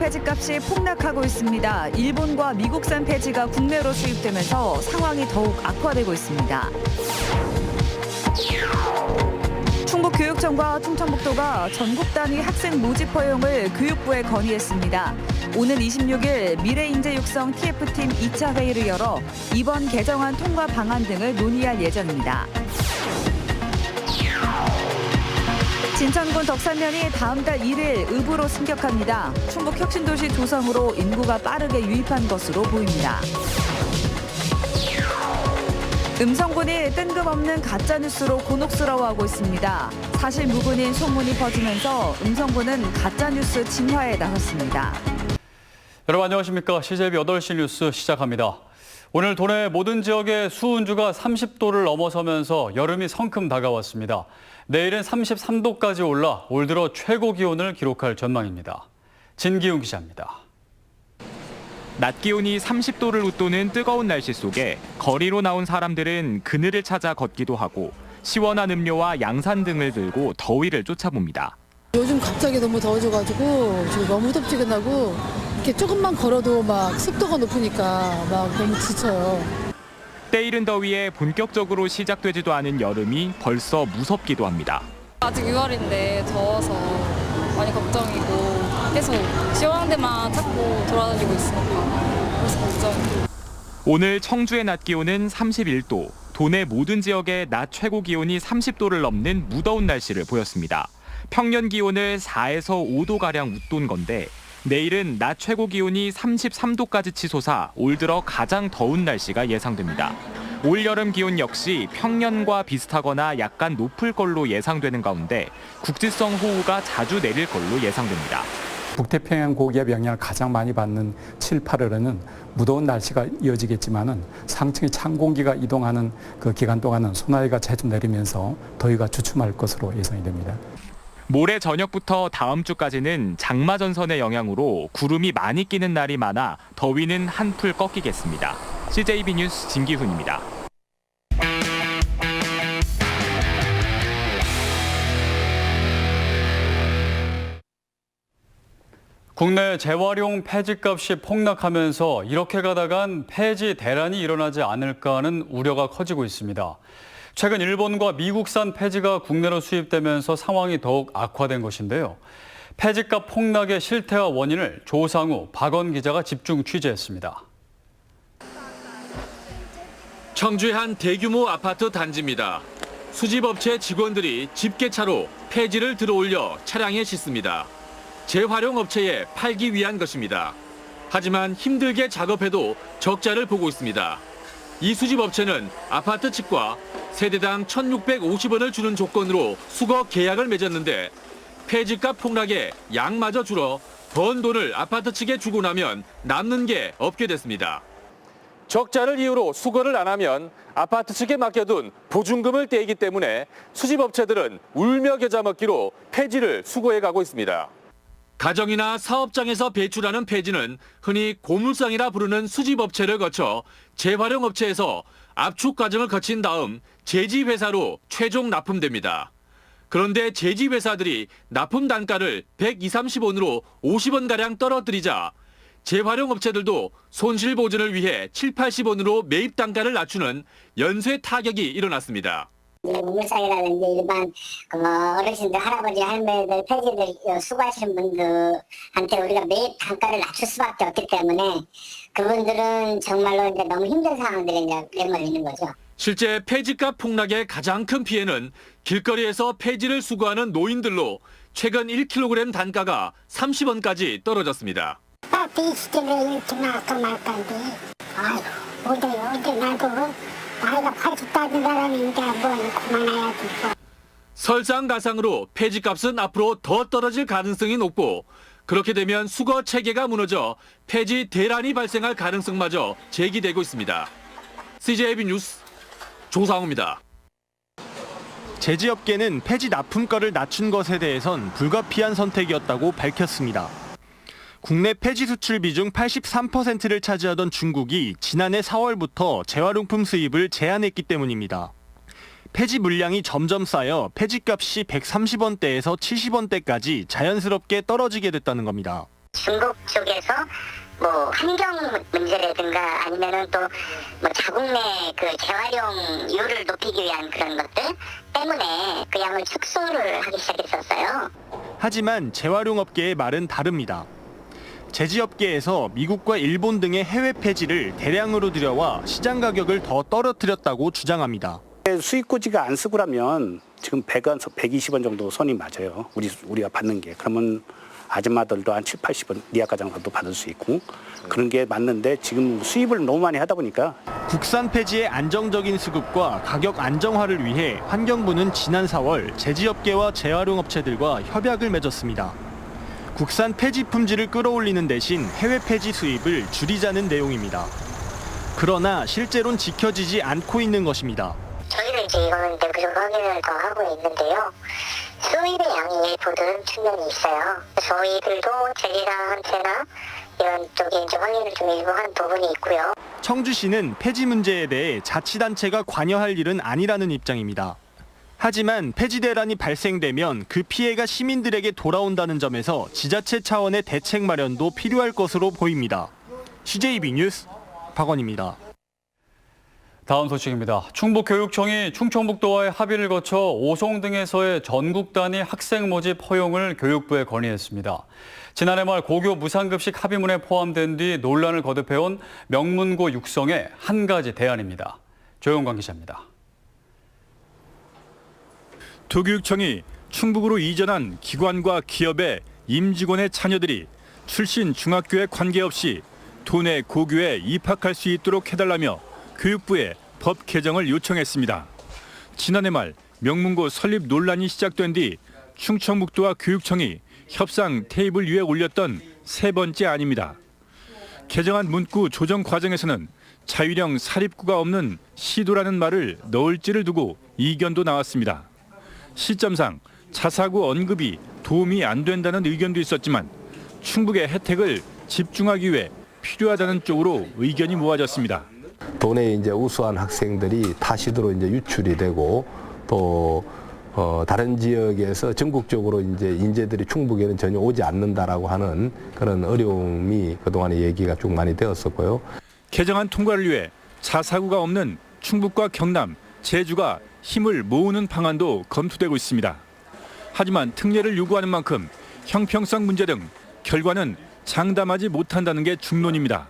폐지값이 폭락하고 있습니다. 일본과 미국산 폐지가 국내로 수입되면서 상황이 더욱 악화되고 있습니다. 충북교육청과 충청북도가 전국 단위 학생 모집 허용을 교육부에 건의했습니다. 오는 26일 미래인재 육성 TF팀 2차 회의를 열어 이번 개정안 통과 방안 등을 논의할 예정입니다. 진천군 덕산면이 다음 달 1일 읍으로 승격합니다. 충북 혁신도시 조성으로 인구가 빠르게 유입한 것으로 보입니다. 음성군이 뜬금없는 가짜뉴스로 곤혹스러워하고 있습니다. 사실 무근인 소문이 퍼지면서 음성군은 가짜뉴스 진화에 나섰습니다. 여러분 안녕하십니까. CJB 8시 뉴스 시작합니다. 오늘 도내 모든 지역의 수온주가 30도를 넘어서면서 여름이 성큼 다가왔습니다. 내일은 33도까지 올라 올 들어 최고 기온을 기록할 전망입니다. 진기훈 기자입니다. 낮 기온이 30도를 웃도는 뜨거운 날씨 속에 거리로 나온 사람들은 그늘을 찾아 걷기도 하고 시원한 음료와 양산 등을 들고 더위를 쫓아봅니다. 요즘 갑자기 너무 더워져가지고 지금 너무 후덥지근하고 이렇게 조금만 걸어도 막 습도가 높으니까 막 너무 지쳐요. 때이른 더위에 본격적으로 시작되지도 않은 여름이 벌써 무섭기도 합니다. 아직 6월인데 더워서 많이 걱정이고 계속 시원한 데만 찾고 돌아다니고 있으니까 그래서 걱정이고. 오늘 청주의 낮 기온은 31도, 도내 모든 지역의 낮 최고 기온이 30도를 넘는 무더운 날씨를 보였습니다. 평년 기온을 4에서 5도가량 웃돈 건데 내일은 낮 최고 기온이 33도까지 치솟아 올 들어 가장 더운 날씨가 예상됩니다. 올 여름 기온 역시 평년과 비슷하거나 약간 높을 걸로 예상되는 가운데 국지성 호우가 자주 내릴 걸로 예상됩니다. 북태평양 고기압 영향을 가장 많이 받는 7, 8월에는 무더운 날씨가 이어지겠지만은 상층의 찬 공기가 이동하는 그 기간 동안은 소나기가 자주 내리면서 더위가 주춤할 것으로 예상이 됩니다. 모레 저녁부터 다음 주까지는 장마 전선의 영향으로 구름이 많이 끼는 날이 많아 더위는 한풀 꺾이겠습니다. CJB 뉴스 진기훈입니다. 국내 재활용 폐지값이 폭락하면서 이렇게 가다간 폐지 대란이 일어나지 않을까 하는 우려가 커지고 있습니다. 최근 일본과 미국산 폐지가 국내로 수입되면서 상황이 더욱 악화된 것인데요. 폐지값 폭락의 실태와 원인을 조상우, 박원 기자가 집중 취재했습니다. 청주의 한 대규모 아파트 단지입니다. 수집업체 직원들이 집게차로 폐지를 들어올려 차량에 싣습니다. 재활용업체에 팔기 위한 것입니다. 하지만 힘들게 작업해도 적자를 보고 있습니다. 이 수집업체는 아파트 측과 세대당 1,650원을 주는 조건으로 수거 계약을 맺었는데 폐지값 폭락에 양마저 줄어 번 돈을 아파트 측에 주고 나면 남는 게 없게 됐습니다. 적자를 이유로 수거를 안 하면 아파트 측에 맡겨둔 보증금을 떼기 때문에 수집업체들은 울며 겨자 먹기로 폐지를 수거해 가고 있습니다. 가정이나 사업장에서 배출하는 폐지는 흔히 고물상이라 부르는 수집업체를 거쳐 재활용업체에서 압축 과정을 거친 다음 제지회사로 최종 납품됩니다. 그런데 제지회사들이 납품 단가를 120~130원으로 50원가량 떨어뜨리자 재활용업체들도 손실보전을 위해 70~80원으로 매입 단가를 낮추는 연쇄 타격이 일어났습니다. 우물상이라든지 일반 어르신들, 할아버지, 할머니들, 폐지들 수거하시는 분들한테 우리가 매입 단가를 낮출 수밖에 없기 때문에 그분들은 정말로 이제 너무 힘든 상황들에 이제 내몰리는 거죠. 실제 폐지값 폭락의 가장 큰 피해는 길거리에서 폐지를 수거하는 노인들로 최근 1kg 단가가 30원까지 떨어졌습니다. 이 시점에 이렇게 나까 말까인데 아유 어제 나도 나이가 80다는 사람인데 뭐 그만해야지. 설상가상으로 폐지값은 앞으로 더 떨어질 가능성이 높고 그렇게 되면 수거 체계가 무너져 폐지 대란이 발생할 가능성마저 제기되고 있습니다. CJB 뉴스 조상우입니다. 제지업계는 폐지 납품가를 낮춘 것에 대해선 불가피한 선택이었다고 밝혔습니다. 국내 폐지 수출 비중 83%를 차지하던 중국이 지난해 4월부터 재활용품 수입을 제한했기 때문입니다. 폐지 물량이 점점 쌓여 폐지값이 130원대에서 70원대까지 자연스럽게 떨어지게 됐다는 겁니다. 중국 쪽에서 뭐 환경 문제라든가 아니면은 또 뭐 자국 내 그 재활용률을 높이기 위한 그런 것들 때문에 그 양을 축소를 하기 시작했었어요. 하지만 재활용 업계의 말은 다릅니다. 제지업계에서 미국과 일본 등의 해외 폐지를 대량으로 들여와 시장 가격을 더 떨어뜨렸다고 주장합니다. 수입고지가 안 쓰고 라면 지금 120원 정도 선이 맞아요. 우리가 받는 게. 그러면 아줌마들도 한 7, 80원 리아가장도 받을 수 있고 그런 게 맞는데 지금 수입을 너무 많이 하다 보니까 국산 폐지의 안정적인 수급과 가격 안정화를 위해 환경부는 지난 4월 제지업계와 재활용 업체들과 협약을 맺었습니다. 국산 폐지 품질을 끌어올리는 대신 해외 폐지 수입을 줄이자는 내용입니다. 그러나 실제로는 지켜지지 않고 있는 것입니다. 저희는 이제 이거는 내부적으로 확인을 더 하고 있는데요. 수입의 양이 일부는 측면이 있어요. 저희들도 제지사한테나 이런 쪽에 이제 확인을 좀 일부 한 부분이 있고요. 청주시는 폐지 문제에 대해 자치단체가 관여할 일은 아니라는 입장입니다. 하지만 폐지 대란이 발생되면 그 피해가 시민들에게 돌아온다는 점에서 지자체 차원의 대책 마련도 필요할 것으로 보입니다. CJB 뉴스 박원입니다. 다음 소식입니다. 충북교육청이 충청북도와의 합의를 거쳐 오송 등에서의 전국 단위 학생 모집 허용을 교육부에 건의했습니다. 지난해 말 고교 무상급식 합의문에 포함된 뒤 논란을 거듭해온 명문고 육성의 한 가지 대안입니다. 조영광 기자입니다. 도교육청이 충북으로 이전한 기관과 기업의 임직원의 자녀들이 출신 중학교에 관계없이 도내 고교에 입학할 수 있도록 해달라며 교육부에 법 개정을 요청했습니다. 지난해 말 명문고 설립 논란이 시작된 뒤 충청북도와 교육청이 협상 테이블 위에 올렸던 세 번째 안입니다. 개정안 문구 조정 과정에서는 자율형 사립구가 없는 시도라는 말을 넣을지를 두고 이견도 나왔습니다. 시점상 자사고 언급이 도움이 안 된다는 의견도 있었지만 충북의 혜택을 집중하기 위해 필요하다는 쪽으로 의견이 모아졌습니다. 도내 이제 우수한 학생들이 타시도로 이제 유출이 되고 또 다른 지역에서 전국적으로 이제 인재들이 충북에는 전혀 오지 않는다라고 하는 그런 어려움이 그동안에 얘기가 쭉 많이 되었었고요. 개정안 통과를 위해 자사고가 없는 충북과 경남, 제주가 힘을 모으는 방안도 검토되고 있습니다. 하지만 특례를 요구하는 만큼 형평성 문제 등 결과는 장담하지 못한다는 게 중론입니다.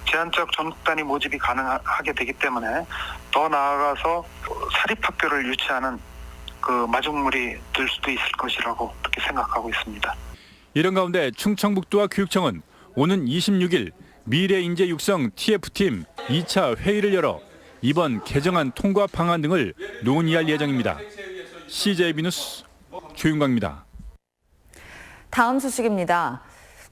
제한적 전국 단위 모집이 가능하게 되기 때문에 더 나아가서 사립학교를 유치하는 그 마중물이 될 수도 있을 것이라고 그렇게 생각하고 있습니다. 이런 가운데 충청북도와 교육청은 오는 26일 미래인재 육성 TF팀 2차 회의를 열어 이번 개정안 통과 방안 등을 논의할 예정입니다. CJB 뉴스 조윤광입니다. 다음 소식입니다.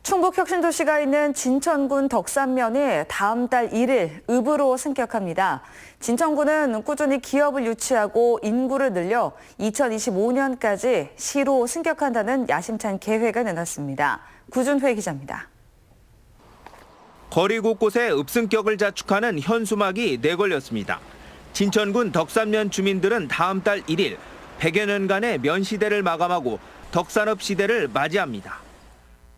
충북 혁신도시가 있는 진천군 덕산면이 다음 달 1일 읍으로 승격합니다. 진천군은 꾸준히 기업을 유치하고 인구를 늘려 2025년까지 시로 승격한다는 야심찬 계획을 내놨습니다. 구준회 기자입니다. 거리 곳곳에 읍승격을 자축하는 현수막이 내걸렸습니다. 진천군 덕산면 주민들은 다음 달 1일 100여 년간의 면시대를 마감하고 덕산읍 시대를 맞이합니다.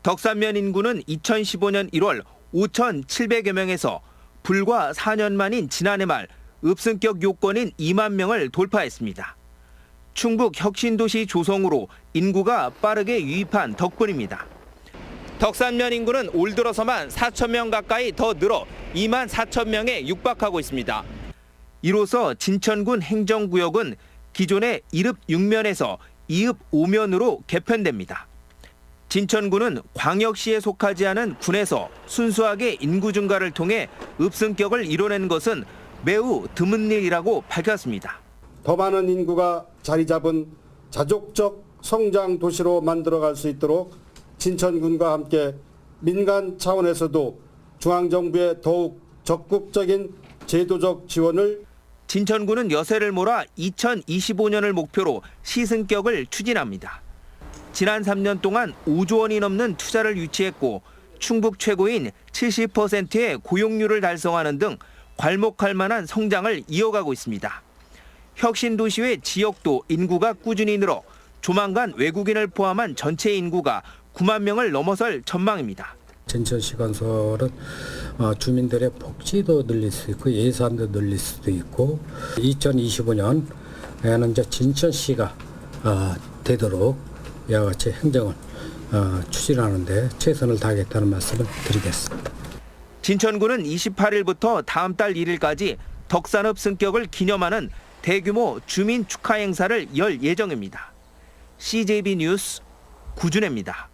덕산면 인구는 2015년 1월 5,700여 명에서 불과 4년 만인 지난해 말 읍승격 요건인 2만 명을 돌파했습니다. 충북 혁신도시 조성으로 인구가 빠르게 유입한 덕분입니다. 덕산면 인구는 올 들어서만 4천 명 가까이 더 늘어 2만 4천 명에 육박하고 있습니다. 이로써 진천군 행정구역은 기존의 1읍 6면에서 2읍 5면으로 개편됩니다. 진천군은 광역시에 속하지 않은 군에서 순수하게 인구 증가를 통해 읍승격을 이뤄낸 것은 매우 드문 일이라고 밝혔습니다. 더 많은 인구가 자리 잡은 자족적 성장 도시로 만들어갈 수 있도록 진천군과 함께 민간 차원에서도 중앙정부의 더욱 적극적인 제도적 지원을 진천군은 여세를 몰아 2025년을 목표로 시승격을 추진합니다. 지난 3년 동안 5조 원이 넘는 투자를 유치했고 충북 최고인 70%의 고용률을 달성하는 등 괄목할 만한 성장을 이어가고 있습니다. 혁신도시 외 지역도 인구가 꾸준히 늘어 조만간 외국인을 포함한 전체 인구가 9만 명을 넘어설 전망입니다. 진천시 건설은 주민들의 복지도 늘릴 수 있고 예산도 늘릴 수도 있고 2025년에는 이제 진천시가 되도록 이와 같이 행정을 추진하는데 최선을 다하겠다는 말씀을 드리겠습니다. 진천구는 28일부터 다음 달 1일까지 덕산읍 승격을 기념하는 대규모 주민 축하 행사를 열 예정입니다. CJB 뉴스 구준혜입니다.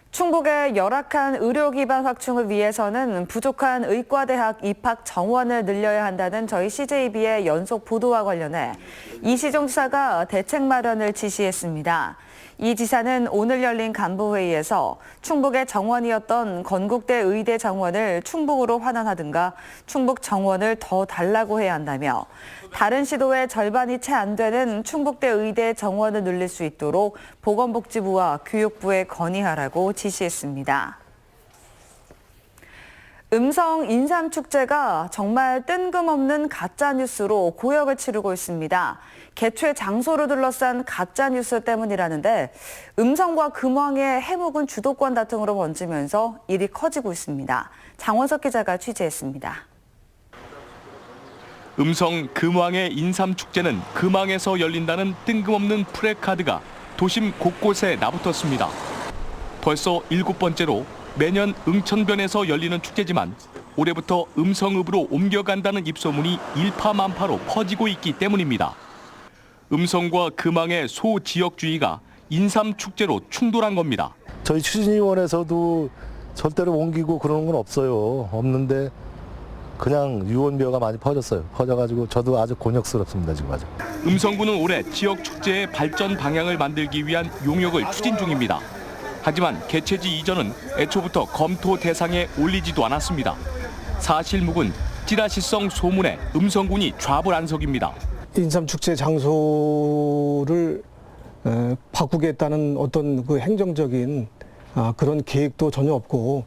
충북의 열악한 의료 기반 확충을 위해서는 부족한 의과대학 입학 정원을 늘려야 한다는 저희 CJB의 연속 보도와 관련해 이시종 지사가 대책 마련을 지시했습니다. 이 지사는 오늘 열린 간부회의에서 충북의 정원이었던 건국대 의대 정원을 충북으로 환원하든가 충북 정원을 더 달라고 해야 한다며 다른 시도의 절반이 채 안 되는 충북대 의대 정원을 늘릴 수 있도록 보건복지부와 교육부에 건의하라고 지시했습니다. 음성 인삼축제가 정말 뜬금없는 가짜뉴스로 고역을 치르고 있습니다. 개최 장소를 둘러싼 가짜뉴스 때문이라는데 음성과 금왕의 해묵은 주도권 다툼으로 번지면서 일이 커지고 있습니다. 장원석 기자가 취재했습니다. 음성 금왕의 인삼축제는 금왕에서 열린다는 뜬금없는 프래카드가 도심 곳곳에 나붙었습니다. 벌써 7번째로 매년 응천변에서 열리는 축제지만 올해부터 음성읍으로 옮겨간다는 입소문이 일파만파로 퍼지고 있기 때문입니다. 음성과 금왕의 소지역주의가 인삼축제로 충돌한 겁니다. 저희 추진위원회에서도 절대로 옮기고 그러는 건 없어요. 없는데 그냥 유언비어가 많이 퍼져가지고 저도 아주 곤욕스럽습니다, 지금 아주. 음성구는 올해 지역 축제의 발전 방향을 만들기 위한 용역을 추진 중입니다. 하지만 개최지 이전은 애초부터 검토 대상에 올리지도 않았습니다. 사실 묵은 찌라시성 소문에 음성군이 좌불안석입니다. 인삼축제 장소를 바꾸겠다는 어떤 그 행정적인 그런 계획도 전혀 없고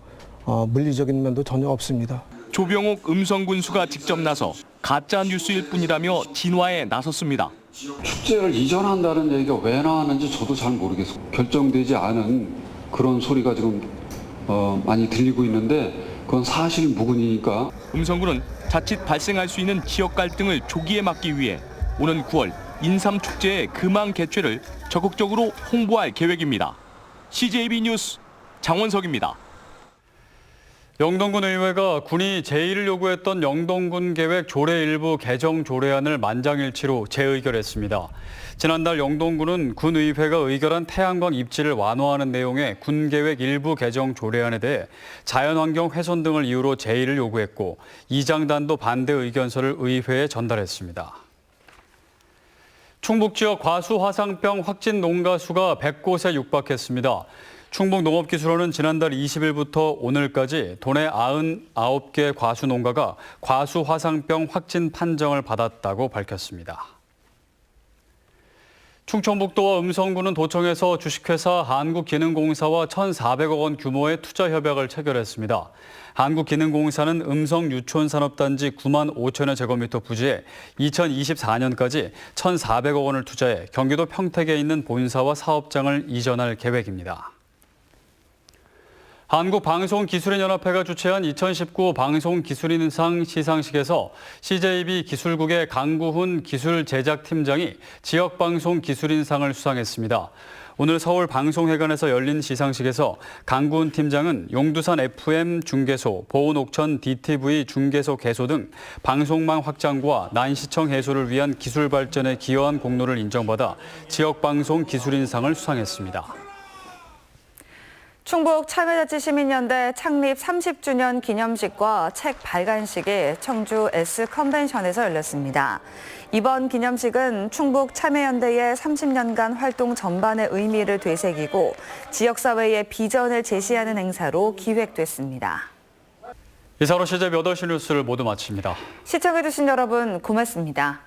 물리적인 면도 전혀 없습니다. 조병옥 음성군수가 직접 나서 가짜 뉴스일 뿐이라며 진화에 나섰습니다. 축제를 이전한다는 얘기가 왜 나왔는지 저도 잘 모르겠어요. 결정되지 않은 그런 소리가 지금 많이 들리고 있는데 그건 사실 무근이니까. 음성군은 자칫 발생할 수 있는 지역 갈등을 조기에 막기 위해 오는 9월 인삼축제의 금왕 개최를 적극적으로 홍보할 계획입니다. CJB 뉴스 장원석입니다. 영동군 의회가 군이 제의를 요구했던 영동군 계획 조례 일부 개정 조례안을 만장일치로 재의결했습니다. 지난달 영동군은 군의회가 의결한 태양광 입지를 완화하는 내용의 군계획 일부 개정 조례안에 대해 자연환경 훼손 등을 이유로 제의를 요구했고 이장단도 반대 의견서를 의회에 전달했습니다. 충북 지역 과수 화상병 확진 농가 수가 100곳에 육박했습니다. 충북농업기술원은 지난달 20일부터 오늘까지 도내 99개 과수 농가가 과수 화상병 확진 판정을 받았다고 밝혔습니다. 충청북도와 음성군은 도청에서 주식회사 한국기능공사와 1,400억 원 규모의 투자 협약을 체결했습니다. 한국기능공사는 음성 유촌산업단지 9만 5천여 제곱미터 부지에 2024년까지 1,400억 원을 투자해 경기도 평택에 있는 본사와 사업장을 이전할 계획입니다. 한국방송기술인연합회가 주최한 2019 방송기술인상 시상식에서 CJB 기술국의 강구훈 기술제작팀장이 지역방송기술인상을 수상했습니다. 오늘 서울방송회관에서 열린 시상식에서 강구훈 팀장은 용두산 FM 중계소, 보은옥천 DTV 중계소 개소 등 방송망 확장과 난시청 해소를 위한 기술 발전에 기여한 공로를 인정받아 지역방송기술인상을 수상했습니다. 충북 참여자치시민연대 창립 30주년 기념식과 책 발간식이 청주 S컨벤션에서 열렸습니다. 이번 기념식은 충북 참여연대의 30년간 활동 전반의 의미를 되새기고 지역사회의 비전을 제시하는 행사로 기획됐습니다. 이사로 CJB 8시 뉴스를 모두 마칩니다. 시청해주신 여러분 고맙습니다.